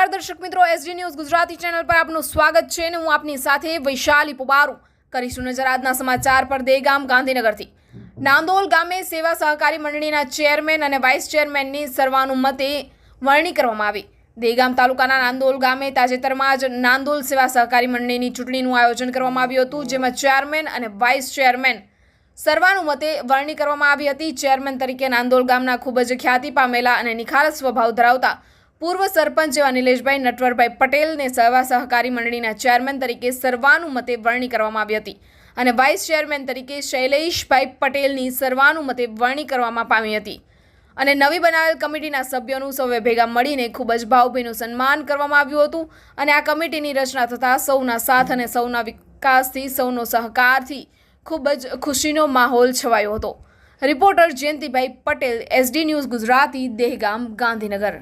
નમસ્કાર દર્શક મિત્રો, એસડી ન્યૂઝ ગુજરાતી ચેનલ પર આપનું સ્વાગત છે અને હું આપની સાથે વૈશાલી પુબારુ કરીશું નજર આજના સમાચાર પર। દેગામ ગાંધીનગરથી નાંદોલ ગામે સેવા સહકારી મંડળીના ચેરમેન અને વાઇસ ચેરમેનની સર્વાનુમતે વરણી કરવામાં આવી। દેગામ તાલુકાના નાંદોલ ગામે તાજેતરમાં જ નાંદોલ સેવા સહકારી મંડળીની ચૂંટણીનું આયોજન કરવામાં આવ્યું હતું, જેમાં ચેરમેન અને વાઇસ ચેરમેન સર્વાનુમતે વરણી કરવામાં આવી હતી। ચેરમેન તરીકે નાંદોલ ગામના ખૂબ જ ખ્યાતિ પામેલા અને નિખાલસ સ્વભાવ ધરાવતા પૂર્વ સરપંચ એવા નિલેશભાઈ નટવરભાઈ પટેલને સેવા સહકારી મંડળીના ચેરમેન તરીકે સર્વાનુમતે વરણી કરવામાં આવી હતી અને વાઇસ ચેરમેન તરીકે શૈલેષભાઈ પટેલની સર્વાનુમતે વરણી કરવામાં પામી હતી અને નવી બનાવેલ કમિટીના સભ્યોનું સૌએ ભેગા મળીને ખૂબ જ ભાવભીનું સન્માન કરવામાં આવ્યું હતું અને આ કમિટીની રચના થતાં સૌના સાથ અને સૌના વિકાસથી સૌનો સહકારથી ખૂબ જ ખુશીનો માહોલ છવાયો હતો। Reporter Jayantibhai Patel, SD news Gujarati, Dehgam, Gandhinagar.